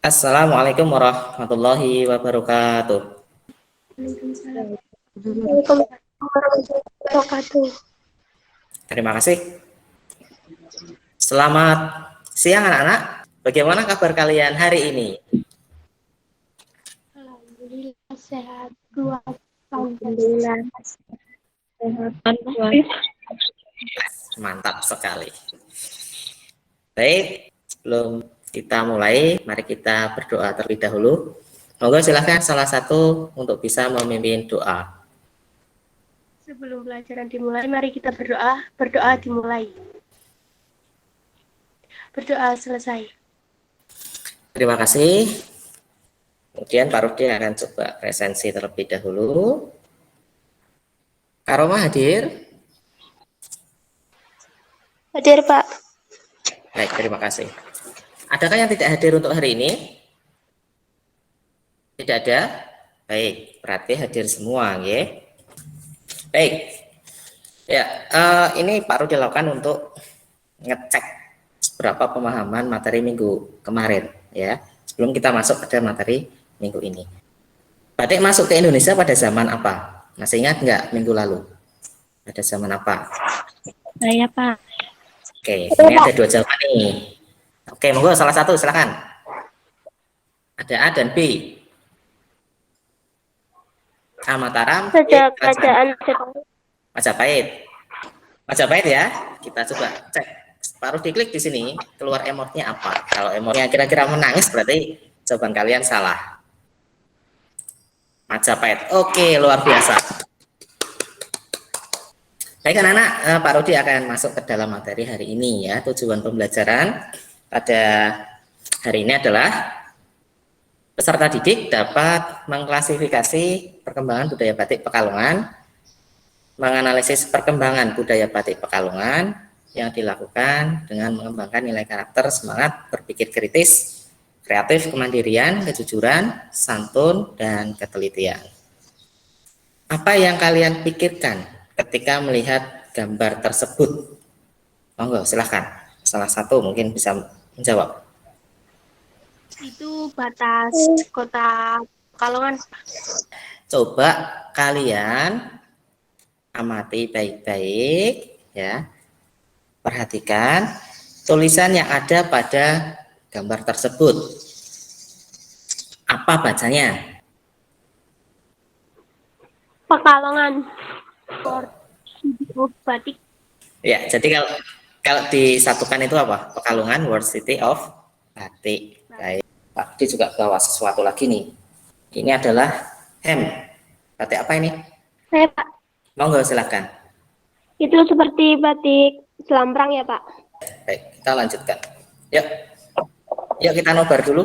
Assalamualaikum warahmatullahi wabarakatuh. Waalaikumsalam warahmatullahi wabarakatuh. Terima kasih. Selamat siang anak-anak. Bagaimana kabar kalian hari ini? Alhamdulillah sehat. Alhamdulillah sehat. Mantap sekali. Baik, sebelum kita mulai, mari kita berdoa terlebih dahulu. Monggo silahkan salah satu untuk bisa memimpin doa. Sebelum pelajaran dimulai, mari kita berdoa. Berdoa dimulai. Berdoa selesai. Terima kasih. Kemudian Pak Rudi akan coba presensi terlebih dahulu. Karoma hadir? Hadir, Pak. Baik, terima kasih. Adakah yang tidak hadir untuk hari ini? Tidak ada? Baik, berarti hadir semua, ya. Baik. Ya, ini Pak Rudi lakukan untuk ngecek berapa pemahaman materi minggu kemarin, ya. Sebelum kita masuk pada materi minggu ini. Batik masuk ke Indonesia pada zaman apa? Masih ingat nggak minggu lalu? Pada zaman apa? Saya, Pak. Oke, ini ada dua jawaban nih. Oke, monggo salah satu silakan. Ada A dan B. A Mataram, Sejak kerajaan Majapahit. Majapahit ya. Kita coba cek. Paruh diklik di sini, keluar emotnya apa? Kalau emotnya kira-kira menangis berarti jawaban kalian salah. Majapahit. Oke, luar biasa. Baik anak-anak, Pak Rudi akan masuk ke dalam materi hari ini ya. Tujuan pembelajaran pada hari ini adalah peserta didik dapat mengklasifikasi perkembangan budaya batik Pekalongan, menganalisis perkembangan budaya batik Pekalongan yang dilakukan dengan mengembangkan nilai karakter, semangat, berpikir kritis, kreatif, kemandirian, kejujuran, santun, dan ketelitian. Apa yang kalian pikirkan ketika melihat gambar tersebut? Monggo, silahkan. Salah satu mungkin bisa menjawab. itu batas kota Pekalongan. Coba kalian amati baik-baik ya. Perhatikan tulisan yang ada pada gambar tersebut. Apa bacanya? Pekalongan. Batik. Ya, jadi kalau disatukan itu apa? Pekalongan World City of Batik. Baik. Pak Di juga bawa sesuatu lagi nih. Ini adalah hem. Batik apa ini? Saya, Pak. Monggo silakan. Itu seperti batik selambrang ya, Pak? Baik, kita lanjutkan. Yuk. Yuk kita nobar dulu.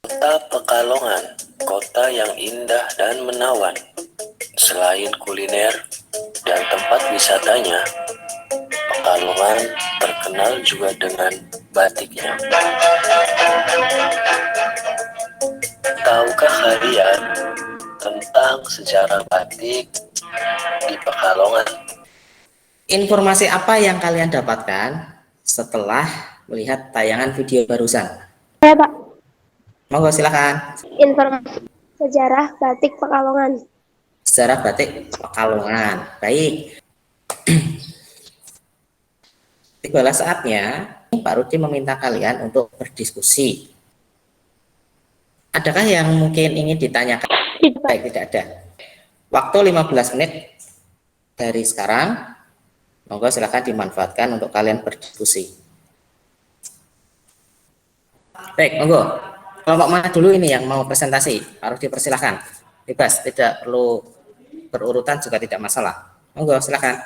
Kota Pekalongan, kota yang indah dan menawan. Selain kuliner dan tempat wisatanya, Pekalongan terkenal juga dengan batiknya. Tahukah kalian tentang sejarah batik di Pekalongan? Informasi apa yang kalian dapatkan setelah melihat tayangan video barusan? Saya, Pak. Monggo silakan. Informasi sejarah batik Pekalongan. Sejarah batik Pekalongan. Baik. Tibalah saatnya Pak Rudi meminta kalian untuk berdiskusi. Adakah yang mungkin ingin ditanyakan? Baik, tidak ada. Waktu 15 menit dari sekarang. Monggo silakan dimanfaatkan untuk kalian berdiskusi. Baik, monggo. Kelompok mana dulu ini yang mau presentasi? Harus dipersilahkan. Bebas, tidak perlu berurutan juga tidak masalah. Monggo, silakan.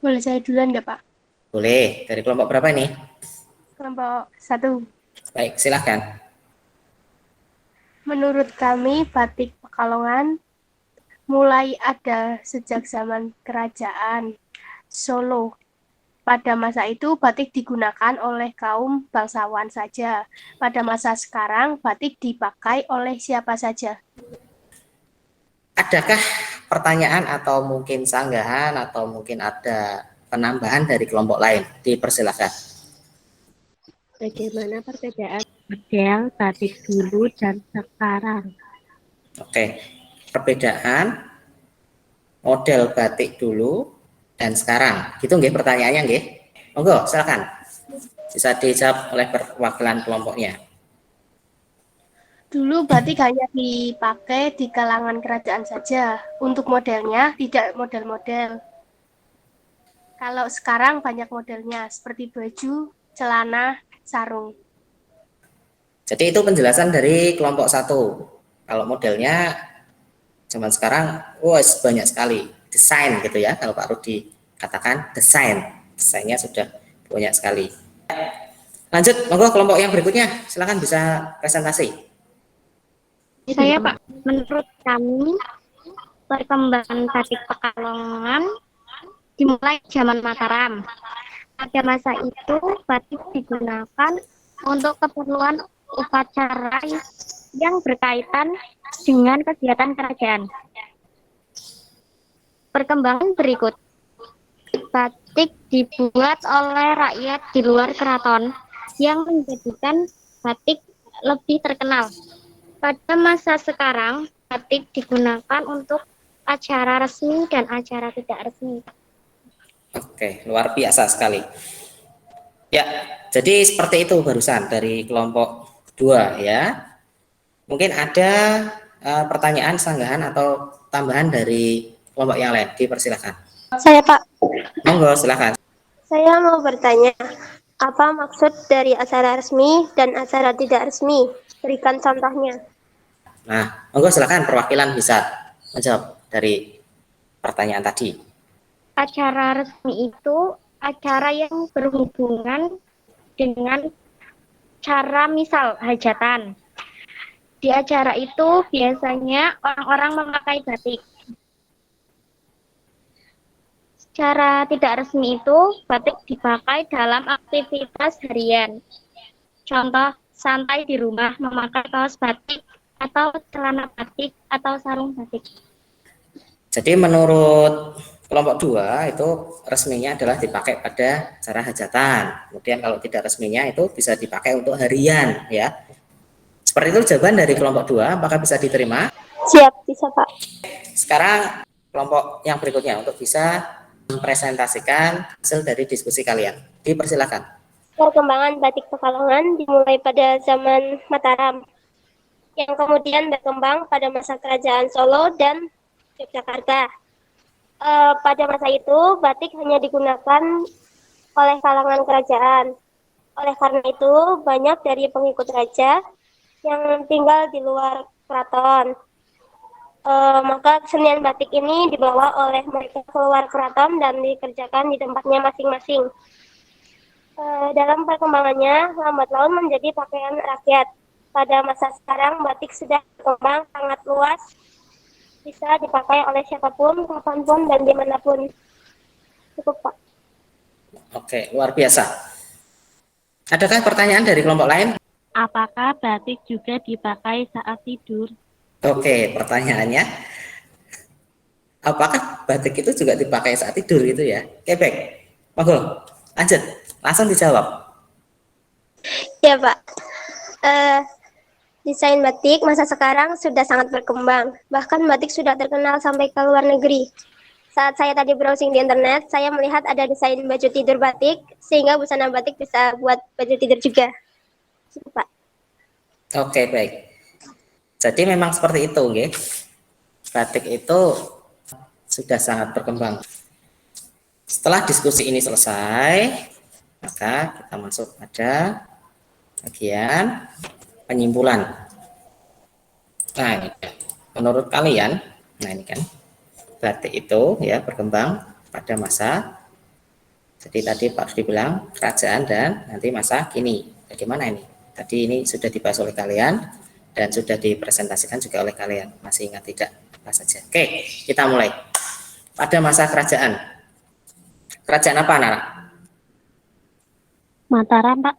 Boleh saya duluan nggak, Pak? Boleh. Dari kelompok berapa ini? Kelompok 1. Baik, silakan. Menurut kami, batik Pekalongan mulai ada sejak zaman kerajaan Solo. Pada masa itu, batik digunakan oleh kaum bangsawan saja. Pada masa sekarang, batik dipakai oleh siapa saja. Adakah pertanyaan atau mungkin sanggahan atau mungkin ada penambahan dari kelompok lain? Dipersilakan. Bagaimana perbedaan model batik dulu dan sekarang. Oke, perbedaan model batik dulu dan sekarang. Gitu nggih pertanyaannya nggih. Monggo, silakan. Bisa dijawab oleh perwakilan kelompoknya. Dulu batik hanya dipakai di kalangan kerajaan saja. Untuk modelnya tidak model-model. Kalau sekarang banyak modelnya seperti baju, celana, sarung. Jadi itu penjelasan dari kelompok 1. Kalau modelnya zaman sekarang, banyak sekali. Desain gitu ya, kalau Pak Rudi katakan desain. Desainnya sudah banyak sekali. Lanjut, monggo kelompok yang berikutnya. Silakan bisa presentasi. Saya Pak, menurut kami perkembangan batik Pekalongan dimulai zaman Mataram. Pada masa itu batik digunakan untuk keperluan upacara yang berkaitan dengan kegiatan kerajaan. Perkembangan berikut. Batik dibuat oleh rakyat di luar keraton yang menjadikan batik lebih terkenal. Pada masa sekarang, batik digunakan untuk acara resmi dan acara tidak resmi. Oke, luar biasa sekali. Ya, jadi seperti itu barusan dari kelompok 2 ya. Mungkin ada pertanyaan, sanggahan atau tambahan dari kelompok yang lain. Dipersilakan. Saya Pak, Monggo, silakan. saya mau bertanya, apa maksud dari acara resmi dan acara tidak resmi? Berikan contohnya. Nah, monggo silakan perwakilan bisa menjawab dari pertanyaan tadi. Acara resmi itu acara yang berhubungan dengan cara misal hajatan. Di acara itu biasanya orang-orang memakai batik. Secara tidak resmi itu batik dipakai dalam aktivitas harian. Contoh, santai di rumah memakai kaos batik atau celana batik atau sarung batik. Jadi menurut kelompok 2 itu resminya adalah dipakai pada acara hajatan. Kemudian kalau tidak resminya itu bisa dipakai untuk harian ya. Seperti itu jawaban dari kelompok 2, apakah bisa diterima? Siap, bisa Pak. Sekarang kelompok yang berikutnya untuk bisa mempresentasikan hasil dari diskusi kalian. Dipersilakan. Perkembangan batik Pekalongan dimulai pada zaman Mataram, yang kemudian berkembang pada masa kerajaan Solo dan Yogyakarta. Pada masa itu, batik hanya digunakan oleh kalangan kerajaan. Oleh karena itu, banyak dari pengikut raja yang tinggal di luar keraton. Maka kesenian batik ini dibawa oleh mereka keluar keraton dan dikerjakan di tempatnya masing-masing. Dalam perkembangannya, lambat laun menjadi pakaian rakyat. Pada masa sekarang, batik sudah berkembang sangat luas, bisa dipakai oleh siapapun, kapanpun, dan dimanapun. Cukup, Pak. Oke, luar biasa. Adakah pertanyaan dari kelompok lain? Apakah batik juga dipakai saat tidur? Oke, pertanyaannya, apakah batik itu juga dipakai saat tidur gitu ya? Oke, baik. Monggo, lanjut. Langsung dijawab. Ya, Pak. Desain batik masa sekarang sudah sangat berkembang. Bahkan batik sudah terkenal sampai ke luar negeri. Saat saya tadi browsing di internet, saya melihat ada desain baju tidur batik, sehingga busana batik bisa buat baju tidur juga. Pak. Oke, baik. Jadi memang seperti itu, nggih. Batik itu sudah sangat berkembang. Setelah diskusi ini selesai, maka kita masuk pada bagian penyimpulan. Nah, ini menurut kalian, nah ini kan batik itu ya berkembang pada masa, jadi tadi Pak Rudi bilang kerajaan dan nanti masa kini. Bagaimana ini? Tadi ini sudah dibahas oleh kalian dan sudah dipresentasikan juga oleh kalian. Masih ingat tidak? Apa saja? Oke, kita mulai. Pada masa kerajaan. Kerajaan apa, anak? Mataram, Pak.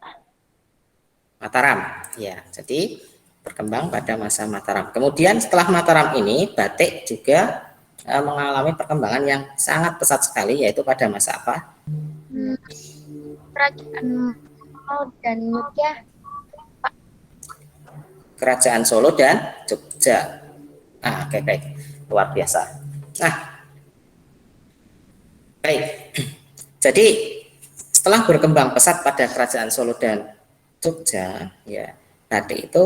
Mataram. Ya, jadi berkembang pada masa Mataram. Kemudian setelah Mataram ini, batik juga mengalami perkembangan yang sangat pesat sekali, yaitu pada masa apa? Kerajaan Solo dan Yogyakarta. Kerajaan Solo dan Jogja. Nah, oke, baik. Luar biasa. Nah, baik. Jadi setelah berkembang pesat pada Kerajaan Solo dan Jogja, ya, batik itu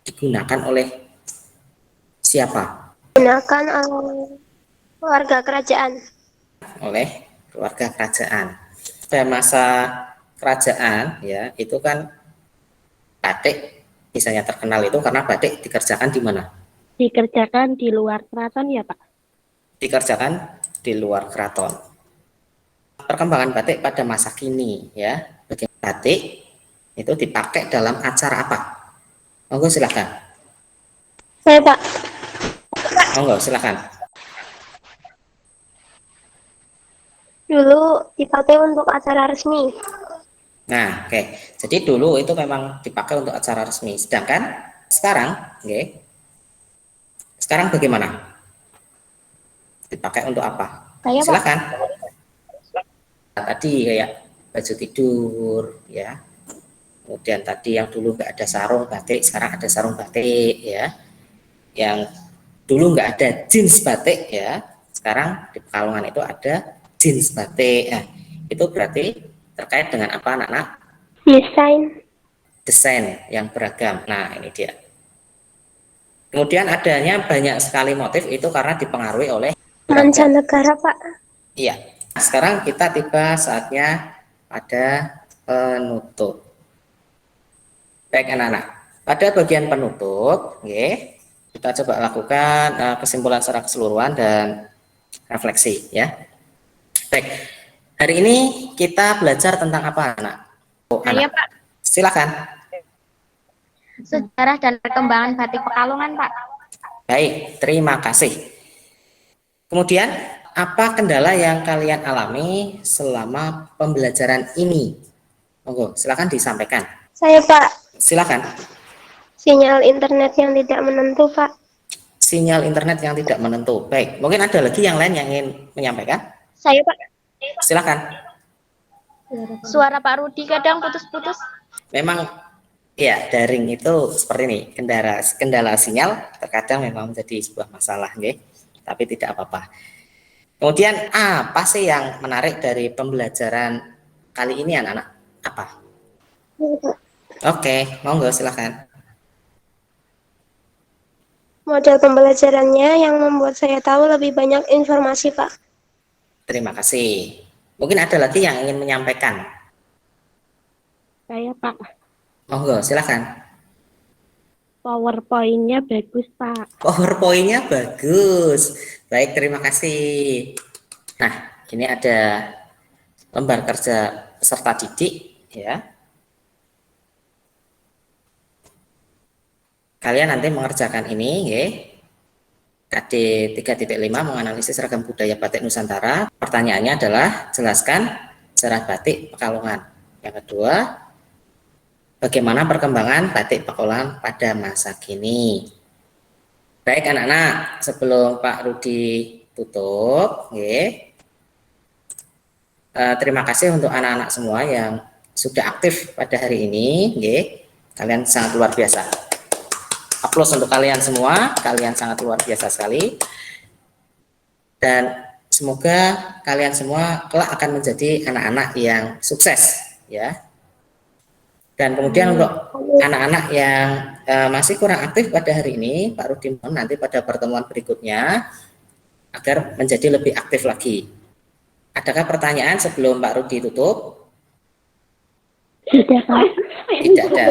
digunakan oleh siapa? Gunakan oleh warga kerajaan. Oleh keluarga kerajaan. Pada masa kerajaan, ya, itu kan batik misalnya terkenal itu karena batik dikerjakan di mana? Dikerjakan di luar keraton ya Pak? Dikerjakan di luar keraton. Perkembangan batik pada masa kini, ya, batik itu dipakai dalam acara apa? Monggo silakan. Saya Pak. Monggo silakan. Dulu dipakai untuk acara resmi. Nah, oke. Jadi dulu itu memang dipakai untuk acara resmi. Sedangkan sekarang, oke. Sekarang bagaimana? Dipakai untuk apa? Saya Pak. Silakan. Tadi kayak baju tidur, ya. Kemudian tadi yang dulu nggak ada sarung batik, sekarang ada sarung batik, ya. Yang dulu nggak ada jeans batik, ya. Sekarang di Pekalongan itu ada jeans batik. Nah, itu berarti terkait dengan apa, anak-anak? Desain yang beragam. Nah, ini dia. Kemudian adanya banyak sekali motif itu karena dipengaruhi oleh Mancanegara Pak. Iya. Sekarang kita tiba saatnya pada penutup. Baik anak-anak. Pada bagian penutup, kita coba lakukan kesimpulan secara keseluruhan dan refleksi, ya. Baik. Hari ini kita belajar tentang apa, anak? Saya Pak. Silakan. Sejarah dan perkembangan batik Pekalongan Pak. Baik, terima kasih. Kemudian, apa kendala yang kalian alami selama pembelajaran ini? Monggo, silakan disampaikan. Saya Pak. Silakan. Sinyal internet yang tidak menentu Pak. Sinyal internet yang tidak menentu. Baik, mungkin ada lagi yang lain yang ingin menyampaikan? Saya Pak. Silakan. Suara Pak Rudi kadang putus-putus. Memang ya daring itu seperti ini, kendala sinyal terkadang memang menjadi sebuah masalah, tapi tidak apa-apa. Kemudian apa sih yang menarik dari pembelajaran kali ini anak-anak? Apa? Oke, monggo silakan. Model pembelajarannya yang membuat saya tahu lebih banyak informasi Pak. Terima kasih. Mungkin ada lagi yang ingin menyampaikan. Saya Pak. Monggo silakan. PowerPoint-nya bagus Pak. PowerPoint-nya bagus. Baik, terima kasih. Nah, ini ada lembar kerja peserta didik, ya. Kalian nanti mengerjakan ini, ya. KD 3.5 menganalisis ragam budaya batik Nusantara. Pertanyaannya adalah jelaskan sejarah batik Pekalongan. Yang kedua, bagaimana perkembangan batik Pekalongan pada masa kini. Baik anak-anak, sebelum Pak Rudi tutup, terima kasih untuk anak-anak semua yang sudah aktif pada hari ini, kalian sangat luar biasa. Aplaus untuk kalian semua, kalian sangat luar biasa sekali. Dan semoga kalian semua kelak akan menjadi anak-anak yang sukses, ya. Dan kemudian untuk anak-anak yang masih kurang aktif pada hari ini, Pak Rudi mohon nanti pada pertemuan berikutnya agar menjadi lebih aktif lagi. Adakah pertanyaan sebelum Pak Rudi tutup? Tidak Pak. Tidak ada.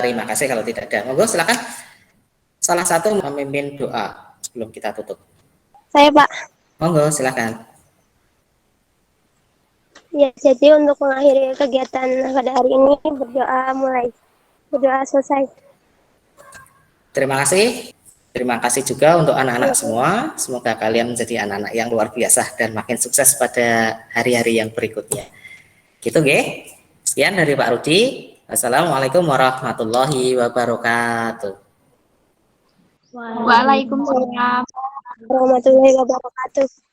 Terima kasih kalau tidak ada. Monggo silakan. Salah satu memimpin doa sebelum kita tutup. Saya Pak. Monggo silakan. Ya, jadi untuk mengakhiri kegiatan pada hari ini berdoa selesai. Terima kasih. Terima kasih juga untuk anak-anak semua. Semoga kalian menjadi anak-anak yang luar biasa dan makin sukses pada hari-hari yang berikutnya. Gitu, Sekian dari Pak Rudi. Wassalamualaikum warahmatullahi wabarakatuh. Waalaikumsalam. Warahmatullahi wabarakatuh.